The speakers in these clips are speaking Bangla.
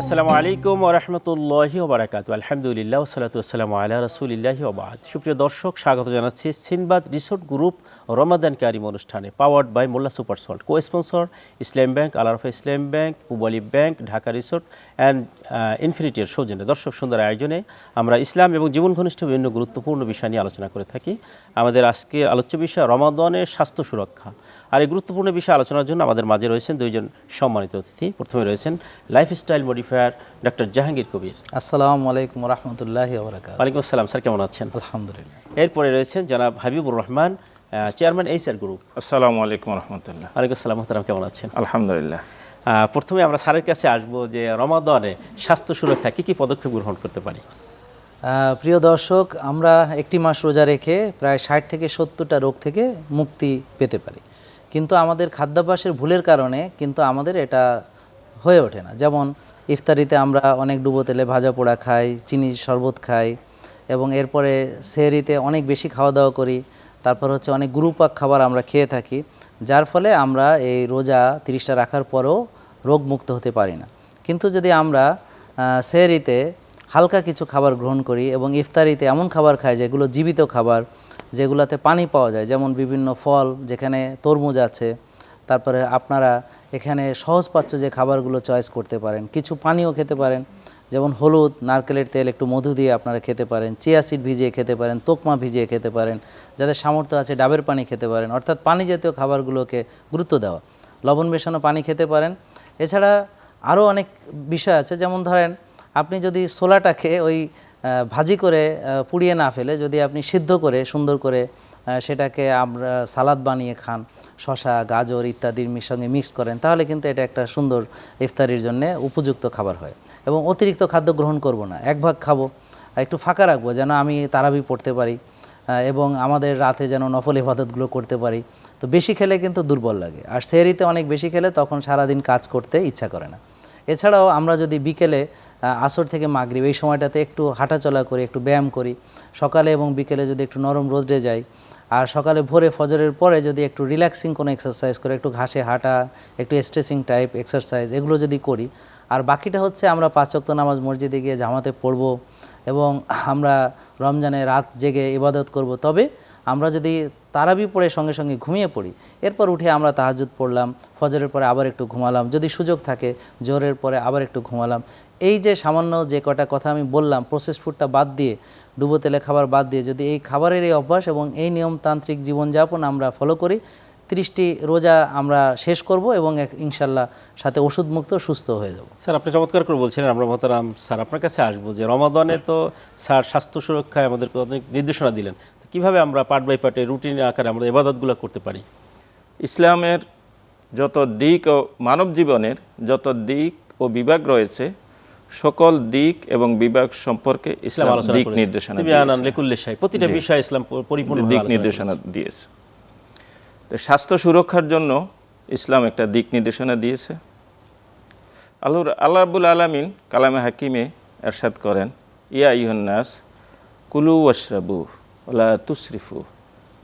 আসসালামু আলাইকুম ওয়া রাহমাতুল্লাহি ওয়া বারাকাতুহু। আলহামদুলিল্লাহ ওয়াসসালাতু ওয়াসসালামু আলা রাসূলিল্লাহি ওয়া বা'দ। সুপ্রিয় দর্শক, স্বাগত জানাচ্ছি সিনবাদ রিসোর্ট গ্রুপ রমাদান কারিম অনুষ্ঠানে, powered by Molla super salt, co sponsor Islam bank, Al Arafah Islam bank, Pubali bank, Dhaka resort and ইনফিনিটির সৌজন্যে দর্শক সুন্দর আয়োজনে আমরা ইসলাম এবং জীবন ঘনিষ্ঠ বিভিন্ন গুরুত্বপূর্ণ বিষয় নিয়ে আলোচনা করে থাকি। আমাদের আজকে আলোচ্য বিষয় রমাদানের স্বাস্থ্য সুরক্ষা। আর এই গুরুত্বপূর্ণ বিষয়ে আলোচনার জন্য আমাদের মাঝে রয়েছেন দুইজন সম্মানিত অতিথি। প্রথমে রয়েছেন lifestyle modifier doctor Jahangir Kabir. আসসালামু আলাইকুম ওয়া রাহমাতুল্লাহি ওয়া বারাকাতুহু। ওয়ালাইকুম আসসালাম স্যার, কেমন আছেন? আলহামদুলিল্লাহ। এরপরে রয়েছেন জনাব Habibur Rahman, chairman HR group. আসসালামু আলাইকুম রহমতুল্লাহ। ওয়ালাইকুম আসসালাম মোহতারাম, কেমন আছেন? আলহামদুলিল্লাহ। প্রথমে আমরা স্যারের কাছে আসবো যে রমাদানে স্বাস্থ্য সুরক্ষা কী কী পদক্ষেপ গ্রহণ করতে পারি? প্রিয় দর্শক, আমরা একটি মাস রোজা রেখে প্রায় 60 থেকে 70টা রোগ থেকে মুক্তি পেতে পারি, কিন্তু আমাদের খাদ্যাভ্যাসের ভুলের কারণে কিন্তু আমাদের এটা হয়ে ওঠে না। যেমন ইফতারিতে আমরা অনেক ডুবো তেলে ভাজা পোড়া খাই, চিনি শরবত খাই, এবং এরপরে সেহরিতে অনেক বেশি খাওয়া দাওয়া করি, তারপর হচ্ছে অনেক গুরুপাক খাবার আমরা খেয়ে থাকি, যার ফলে আমরা এই রোজা 30টা রাখার পরেও রোগ মুক্ত হতে পারি না। কিন্তু যদি আমরা সেহরিতে হালকা কিছু খাবার গ্রহণ করি এবং ইফতারিতে এমন খাবার খাই যেগুলো জীবিত খাবার, যেগুলোতে পানি পাওয়া যায়, যেমন বিভিন্ন ফল, যেখানে তরমুজ আছে, তারপরে আপনারা এখানে সহজপাচ্য যে খাবারগুলো চয়েস করতে পারেন, কিছু পানীয় খেতে পারেন, যেমন হলুদ, নারকেলের তেল, একটু মধু দিয়ে আপনারা খেতে পারেন, চিয়া সিড ভিজিয়ে খেতে পারেন, তোকমা ভিজিয়ে খেতে পারেন, যাদের সামর্থ্য আছে ডাবের পানি খেতে পারেন, অর্থাৎ পানি জাতীয় খাবারগুলোকে গুরুত্ব দেওয়া, লবণ মেশানো পানি খেতে পারেন। এছাড়া আরও অনেক বিষয় আছে, যেমন ধরেন আপনি যদি ছোলাটাকে ওই ভাজি করে পুড়িয়ে না ফেলে যদি আপনি সিদ্ধ করে সুন্দর করে সেটাকে আমরা সালাদ বানিয়ে খান, শসা, গাজর ইত্যাদির সঙ্গে মিক্স করেন, তাহলে কিন্তু এটা একটা সুন্দর ইফতারির জন্য উপযুক্ত খাবার হয়। এবং অতিরিক্ত খাদ্য গ্রহণ করব না, এক ভাগ খাবো, একটু ফাঁকা রাখবো যেন আমি তারাবি পড়তে পারি এবং আমাদের রাতে যেন নফল ইবাদতগুলো করতে পারি। তো বেশি খেলে কিন্তু দুর্বল লাগে, আর সেহরিতে অনেক বেশি খেলে তখন সারাদিন কাজ করতে ইচ্ছা করে না। এছাড়াও আমরা যদি বিকেলে আসর থেকে মাগরিব এই সময়টাতে একটু হাঁটাচলা করি, একটু ব্যায়াম করি, সকালে এবং বিকেলে যদি একটু নরম রোদে যাই, আর সকালে ভোরে ফজরের পরে যদি একটু রিল্যাক্সিং কোনো এক্সারসাইজ করে, একটু ঘাসে হাঁটা, একটু স্ট্রেচিং টাইপ এক্সারসাইজ, এগুলো যদি করি, আর বাকিটা হচ্ছে আমরা 5 ওয়াক্ত নামাজ মসজিদে গিয়ে জামাতে পড়ব এবং আমরা রমজানে রাত জেগে ইবাদত করব। তবে আমরা যদি তারাবি পড়ে সঙ্গে সঙ্গে ঘুমিয়ে পড়ি, এরপর উঠে আমরা তাহাজ্জুদ পড়লাম, ফজরের পরে আবার একটু ঘুমালাম, যদি সুযোগ থাকে জোহরের পরে আবার একটু ঘুমালাম, এই যে সামান্য যে কটা কথা আমি বললাম, প্রসেস ফুডটা বাদ দিয়ে, ডুবো তেলে খাবার বাদ দিয়ে, যদি এই খাবারের এই অভ্যাস এবং এই নিয়মতান্ত্রিক জীবনযাপন আমরা ফলো করি, 30টি রোজা আমরা শেষ করব এবং ইনশাল্লাহ সাথে ওষুধ মুক্ত সুস্থ হয়ে যাব। স্যার, আপনি চমৎকার করে বলছিলেন। আমরা মোহতারাম স্যার আপনার কাছে আসবো যে রমাদানে তো স্যার স্বাস্থ্য সুরক্ষায় আমাদেরকে অনেক নির্দেশনা দিলেন, তো কীভাবে আমরা পার্ট বাই পার্টে রুটিন আকারে আমরা ইবাদতগুলো করতে পারি? ইসলামের যত দিক ও মানব জীবনের যত দিক ও বিভাগ রয়েছে, সকল দিক এবং বিভাগ সম্পর্কে ইসলাম দিক নির্দেশনা দিয়েছে। প্রতিটা বিষয় ইসলাম পরিপূর্ণ দিক নির্দেশনা দিয়েছে। তো স্বাস্থ্য সুরক্ষার জন্য ইসলাম একটা দিক নির্দেশনা দিয়েছে। আল্লাহ রাব্বুল আলামিন কালামে হাকিমে এরশাদ করেন, ইয়া আইয়ুহান নাস কুলু ওয়াশরাবু ওয়ালা তুসরিফু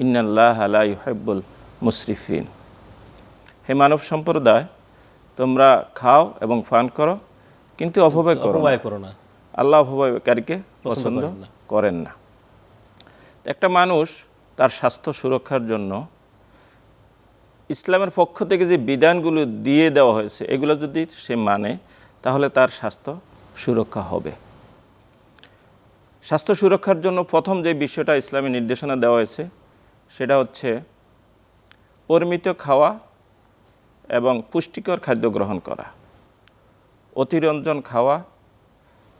ইন্নাল্লাহা লা ইউহিব্বুল মুসরিফিন। হে মানব সম্প্রদায়, তোমরা খাও এবং পান করো, কিন্তু অপব্যয় করো না। আল্লাহ অপব্যয়কারীকে পছন্দ করেন না। একটা মানুষ তার স্বাস্থ্য সুরক্ষার জন্য ইসলামের পক্ষ থেকে যে বিধানগুলো দিয়ে দেওয়া হয়েছে, এগুলো যদি সে মানে, তাহলে তার স্বাস্থ্য সুরক্ষা হবে। স্বাস্থ্য সুরক্ষার জন্য প্রথম যে বিষয়টা ইসলামে নির্দেশনা দেওয়া হয়েছে, সেটা হচ্ছে পরিমিত খাওয়া এবং পুষ্টিকর খাদ্য গ্রহণ করা, অতিরঞ্জন খাওয়া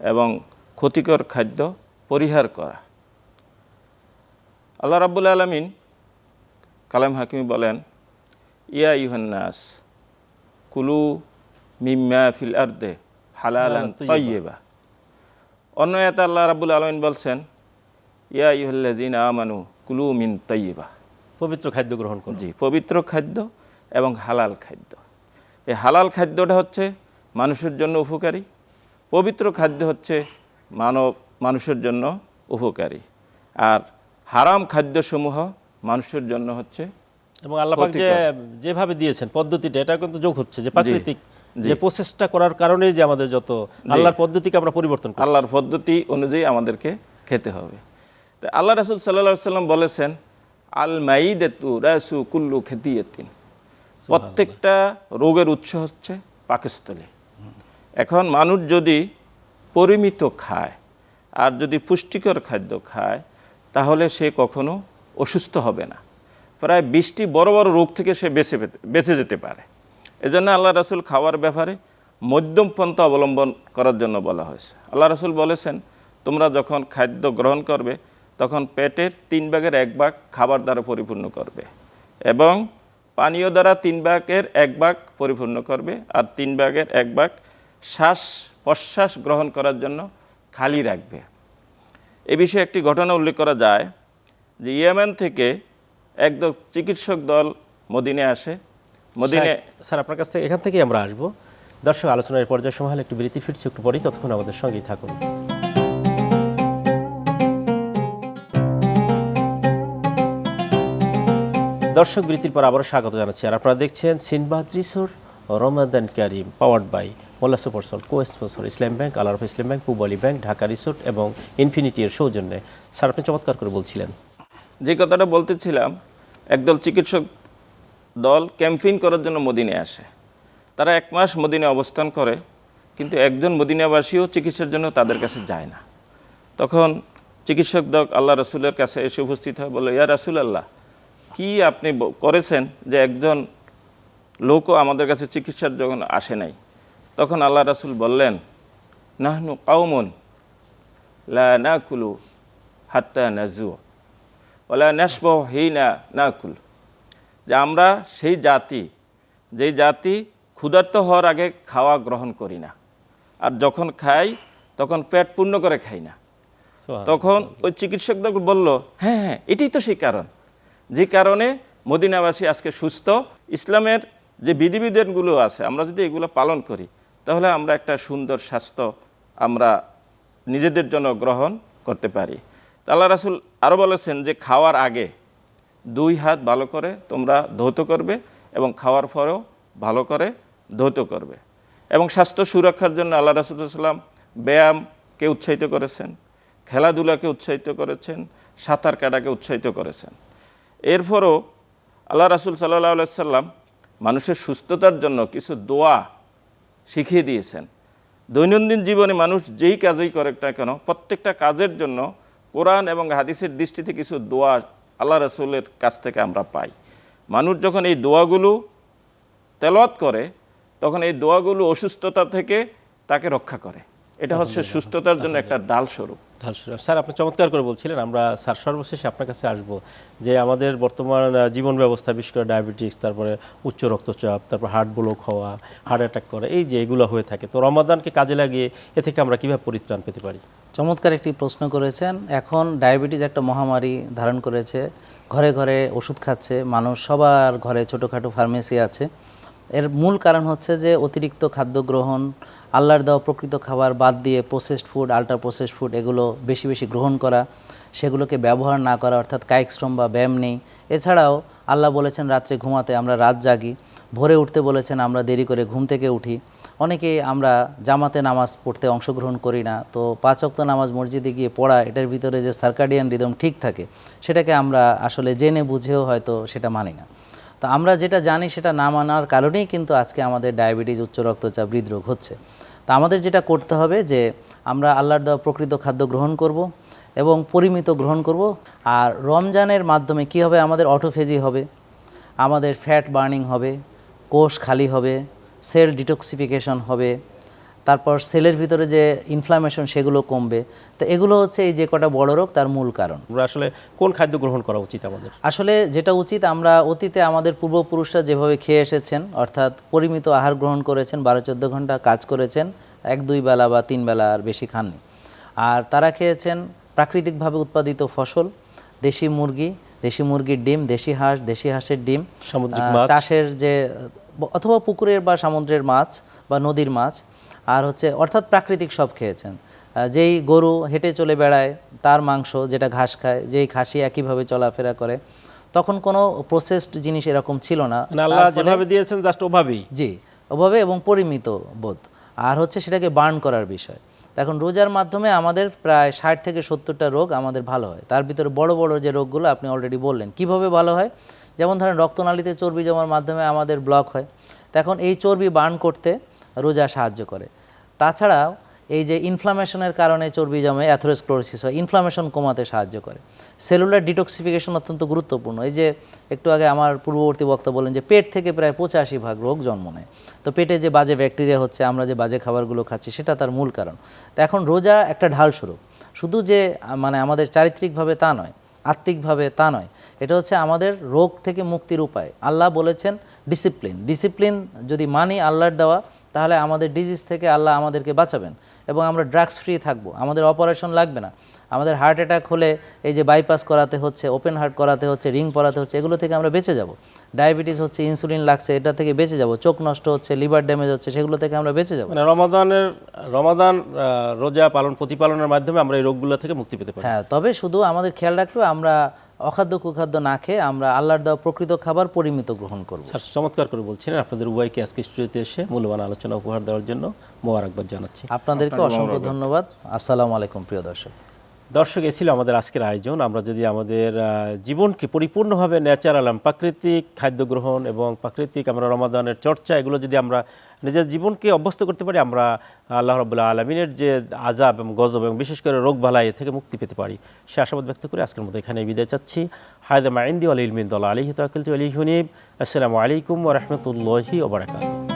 এবং ক্ষতিকর খাদ্য পরিহার করা। আল্লাহ রাব্বুল আলামিন কালাম হাকিমি বলেন, ইয়া আইয়ুহান নাস কুলু মিম্মা ফিল আরদে হালালান তাইয়্যিবা। অন্য আয়াতে আল্লাহ রাব্বুল আলামিন বলছেন, ইয়া আইয়ুহাল্লাযিনা আমানু কুলু মিন তাইয়্যিবা। পবিত্র খাদ্য গ্রহণ করুন। জি, পবিত্র খাদ্য এবং হালাল খাদ্য। এই হালাল খাদ্যটা হচ্ছে মানুষের জন্য উপকারী, পবিত্র খাদ্য হচ্ছে মানুষের জন্য উপকারী, আর হারাম খাদ্যসমূহ মানুষের জন্য হচ্ছে। এবং আল্লাহ পাক যেভাবে দিয়েছেন পদ্ধতিটা, এটা কিন্তু যোগ হচ্ছে যে প্রাকৃতিক যে প্রসেসটা করার কারণে যে আমাদের যত আল্লাহর পদ্ধতিকে আমরা পরিবর্তন করি। আল্লাহর পদ্ধতি অনুযায়ী আমাদেরকে খেতে হবে। তো আল্লাহ রাসূল সাল্লাল্লাহু আলাইহি সাল্লাম বলেছেন, আল মাইদাতু রাসু কুল্লু খাদিয়াতিন, প্রত্যেকটা রোগের উৎস হচ্ছে পাকস্থলী। এখন মানুষ যদি পরিমিত খায় আর যদি পুষ্টিকর খাদ্য খায় তাহলে সে কখনো অসুস্থ হবে না। প্রায় 20টি বড় বড় রোগ থেকে সে বেঁচে যেতে পারে। এজন্য আল্লাহ রাসূল খাওয়ার ব্যাপারে মধ্যম পন্থা অবলম্বন করার জন্য বলা হয়েছে। আল্লাহ রাসূল বলেছেন, তোমরা যখন খাদ্য গ্রহণ করবে তখন পেটের 3 ভাগের 1 ভাগ খাবার দ্বারা পরিপূর্ণ করবে এবং পানীয় দ্বারা 3 ভাগের 1 ভাগ পরিপূর্ণ করবে আর 3 ভাগের 1 ভাগ শ্বাস প্রশ্বাস গ্রহণ করার জন্য খালি রাখবে। এ বিষয়ে একটি ঘটনা উল্লেখ করা যায় যে ইয়েমেন থেকে একদল চিকিৎসক দল মদিনে আসে। মদিনে স্যার আপনার কাছ থেকে এখান থেকেই আমরা আসবো। দর্শক, আলোচনার পর্যায়ে সময় হলে একটু বিরতি, ফিরছি একটু পরেই, ততক্ষণ আমাদের সঙ্গেই থাকুন। দর্শক, বিরতির পর আবারও স্বাগত জানাচ্ছি। আর আপনারা দেখছেন Sinbad resort Ramadan Kareem, powered by Molla super salt, co sponsor Islam bank, Al Arafah Islam bank, Pubali bank, Dhaka resort এবং ইনফিনিটি এর সৌজন্যে। স্যার আপনি চমৎকার করে বলছিলেন। যে কথাটা বলতেছিলাম, একদল চিকিৎসক দল ক্যাম্পেইন করার জন্য মদিনে আসে। তারা 1 মাস মদিনে অবস্থান করে, কিন্তু একজন মদিনাবাসীও চিকিৎসার জন্য তাদের কাছে যায় না। তখন চিকিৎসক দল আল্লাহ রাসূলের কাছে এসে উপস্থিত হয়, বলে, ইয়া রাসূলুল্লাহ, কি আপনি করেছেন যে একজন লোকও আমাদের কাছে চিকিৎসার জন্য আসে নাই? তখন আল্লাহ রাসূল বললেন, নাহনু কাউমুন লা নাকুলু হাত্তা নাজু ওয়ালা নাশবাহু হিনা নাকুল, যে আমরা সেই জাতি যেই জাতি ক্ষুধার্ত হওয়ার আগে খাওয়া গ্রহণ করি না, আর যখন খাই তখন পেট পূর্ণ করে খাই না। তখন ওই চিকিৎসকদের বলল, হ্যাঁ হ্যাঁ, এটাই তো সেই কারণ যে কারণে মদিনাবাসী আজকে সুস্থ। ইসলামের যে বিধিবিধানগুলো আছে আমরা যদি এগুলো পালন করি তাহলে আমরা একটা সুন্দর স্বাস্থ্য আমরা নিজেদের জন্য গ্রহণ করতে পারি। আল্লাহ রাসূল আরও বলেছেন যে খাওয়ার আগে 2 হাত ভালো করে তোমরা ধৌত করবে এবং খাওয়ার পরেও ভালো করে ধৌত করবে। এবং স্বাস্থ্য সুরক্ষার জন্য আল্লাহ রাসূল সাল্লাল্লাহু আলাইহি ওয়াসাল্লাম ব্যায়ামকে উৎসাহিত করেছেন, খেলাধুলাকে উৎসাহিত করেছেন, সাঁতার কাটাকে উৎসাহিত করেছেন। এরপরও আল্লাহ রাসূল সাল্লাল্লাহু আলাইহি ওয়াসাল্লাম মানুষের সুস্থতার জন্য কিছু দোয়া শিখিয়ে দিয়েছেন। দৈনন্দিন জীবনে মানুষ যেই কাজই করে না কেন, প্রত্যেকটা কাজের জন্য কোরআন এবং হাদিসের দৃষ্টিতে কিছু দোয়া আল্লাহ রাসূলের কাছ থেকে আমরা পাই। মানুষ যখন এই দোয়াগুলো তেলাওয়াত করে তখন এই দোয়াগুলো অসুস্থতা থেকে তাকে রক্ষা করে। এটা হচ্ছে সুস্থতার জন্য একটা ডাল স্বরূপ। স্যার আপনি চমৎকার করে বলছিলেন। আমরা স্যার সর্বশেষে আপনার কাছে আসব যে আমাদের বর্তমান জীবন ব্যবস্থা, বিশেষ করে ডায়াবেটিস, তারপরে উচ্চ রক্তচাপ, তারপর হার্ট ব্লক হওয়া, হার্ট অ্যাটাক করা, এই যে এগুলো হয়ে থাকে, তো রমাদানকে কাজে লাগিয়ে এ থেকে আমরা কীভাবে পরিত্রাণ পেতে পারি? চমৎকার একটি প্রশ্ন করেছেন। এখন ডায়াবেটিস একটা মহামারী ধারণ করেছে, ঘরে ঘরে ওষুধ খাচ্ছে মানুষ, সবার ঘরে ছোটোখাটো ফার্মেসি আছে। এর মূল কারণ হচ্ছে যে অতিরিক্ত খাদ্য গ্রহণ, আল্লাহর দেওয়া প্রকৃত খাবার বাদ দিয়ে processed food, ultra processed food এগুলো বেশি বেশি গ্রহণ করা, সেগুলোকে ব্যবহার না করা, অর্থাৎ কায়িক শ্রম বা ব্যায়াম নেই। এছাড়াও আল্লাহ বলেছেন রাত্রে ঘুমাতে, আমরা রাত জাগি। ভোরে উঠতে বলেছেন, আমরা দেরি করে ঘুম থেকে উঠি। অনেকে আমরা জামাতে নামাজ পড়তে অংশগ্রহণ করি না। তো 5 ওয়াক্ত নামাজ মসজিদে গিয়ে পড়া, এটার ভিতরে যে সার্কাডিয়ান রিদম ঠিক থাকে সেটাকে আমরা আসলে জেনে বুঝেও হয়তো সেটা মানি না। তো আমরা যেটা জানি সেটা না মানার কারণেই কিন্তু আজকে আমাদের ডায়াবেটিস, উচ্চ রক্তচাপ, হৃদরোগ হচ্ছে। তো আমাদের যেটা করতে হবে যে আমরা আল্লাহর দেওয়া প্রকৃত খাদ্য গ্রহণ করব এবং পরিমিত গ্রহণ করব। আর রমজানের মাধ্যমে কি হবে, আমাদের অটোফেজি হবে, আমাদের ফ্যাট বার্নিং হবে, কোষ খালি হবে, সেল ডিটক্সিফিকেশন হবে, তারপর সেলের ভিতরে যে ইনফ্লামেশন সেগুলো কমবে। তো এগুলো হচ্ছে এই যে কটা বড় রোগ তার মূল কারণ। আমরা আসলে কোন খাদ্য গ্রহণ করা উচিত আমাদের? আসলে যেটা উচিত, আমরা অতীতে আমাদের পূর্বপুরুষরা যেভাবে খেয়ে এসেছেন, অর্থাৎ পরিমিত আহার গ্রহণ করেছেন, 12-14 ঘন্টা কাজ করেছেন, 1-2 বেলা বা 3 বেলা আর বেশি খাননি। আর তারা খেয়েছেন প্রাকৃতিকভাবে উৎপাদিত ফসল, দেশি মুরগির ডিম, দেশি হাঁসের ডিম, সামুদ্রিক মাছ, চাষের যে অথবা পুকুরের বা সমুদ্রের মাছ বা নদীর মাছ, আর হচ্ছে অর্থাৎ প্রাকৃতিক সব খেয়েছেন। যেই গরু হেঁটে চলে বেড়ায় তার মাংস, যেটা ঘাস খায়, যেই খাসি একইভাবে চলাফেরা করে, তখন কোনো প্রসেসড জিনিস এরকম ছিল না। আল্লাহ যেভাবে দিয়েছেন জাস্ট ওভাবেই। জি, ওভাবে এবং পরিমিত বোধ, আর হচ্ছে সেটাকে বার্ন করার বিষয়। এখন রোজার মাধ্যমে আমাদের প্রায় 60 থেকে 70টা রোগ আমাদের ভালো হয়। তার ভিতরে বড় বড় যে রোগগুলো আপনি অলরেডি বললেন কিভাবে ভালো হয়, যেমন ধরেন রক্তনালীতে চর্বি জমার মাধ্যমে আমাদের ব্লক হয়, তখন এই চর্বি বার্ন করতে রোজা সাহায্য করে। তাছাড়াও এই যে ইনফ্লামেশনের কারণে চর্বি জমে অ্যাথেরোস্ক্লেরোসিস হয়, ইনফ্লামেশন কমাতে সাহায্য করে। সেলুলার ডিটক্সিফিকেশন অত্যন্ত গুরুত্বপূর্ণ। এই যে একটু আগে আমার পূর্ববর্তী বক্তা বললেন যে পেট থেকে প্রায় 85% রোগ জন্ম নেয়। তো পেটে যে বাজে ব্যাকটেরিয়া হচ্ছে, আমরা যে বাজে খাবারগুলো খাচ্ছি, সেটা তার মূল কারণ। তো এখন রোজা একটা ঢাল স্বরূপ, শুধু যে মানে আমাদের চারিত্রিকভাবে তা নয়, আত্মিকভাবে তা নয়, এটা হচ্ছে আমাদের রোগ থেকে মুক্তির উপায়। আল্লাহ বলেছেন ডিসিপ্লিন যদি মানি আল্লাহর দেওয়া, তাহলে আমাদের ডিজিজ থেকে আল্লাহ আমাদেরকে বাঁচাবেন এবং আমরা ড্রাগস ফ্রি থাকবো, আমাদের অপারেশন লাগবে না। আমাদের হার্ট অ্যাটাক হলে এই যে বাইপাস করাতে হচ্ছে, ওপেন হার্ট করাতে হচ্ছে, রিং পরাতে হচ্ছে, এগুলো থেকে আমরা বেঁচে যাব। ডায়াবেটিস হচ্ছে, ইনসুলিন লাগছে, এটা থেকে বেঁচে যাব। চোখ নষ্ট হচ্ছে, লিভার ড্যামেজ হচ্ছে, সেগুলো থেকে আমরা বেঁচে যাব। মানে রমাদান রোজা প্রতিপালনের মাধ্যমে আমরা এই রোগগুলো থেকে মুক্তি পেতে পারি। হ্যাঁ, তবে শুধু আমাদের খেয়াল রাখতে হবে আমরা অখাদ্য কুখাদ্য না খেয়ে আমরা আল্লাহর দেওয়া প্রকৃত খাবার পরিমিত গ্রহণ করব। স্যার চমৎকার করে বলছিলেন। আপনাদের উভয়কে আজকে স্টুডিওতে এসে মূল্যবান আলোচনা উপহার দেওয়ার জন্য মোবারকবাদ জানাচ্ছি। আপনাদেরকে অসংখ্য ধন্যবাদ। আসসালামু আলাইকুম প্রিয় দর্শক। দর্শক, এ ছিল আমাদের আজকের আয়োজন। আমরা যদি আমাদের জীবনকে পরিপূর্ণভাবে ন্যাচারাল প্রাকৃতিক খাদ্য গ্রহণ এবং প্রাকৃতিক আমরা রমাদানের চর্চা, এগুলো যদি আমরা নিজের জীবনকে অভ্যস্ত করতে পারি, আমরা আল্লাহ রাব্বুল আলামিনের যে আযাব এবং গজব এবং বিশেষ করে রোগ বালাই থেকে মুক্তি পেতে পারি, সে আশাবাদ ব্যক্ত করে আজকের মতো এখানে বিদায় চাচ্ছি। হায়দা মা ইনদি ওয়া ইলমিন দাল্লাহ আলাইহি তাওয়াক্কালতু ওয়া ইলাইহি উনীব। আসসালামু আলাইকুম ওয়া রাহমাতুল্লাহি ওয়া বারাকাতুহু।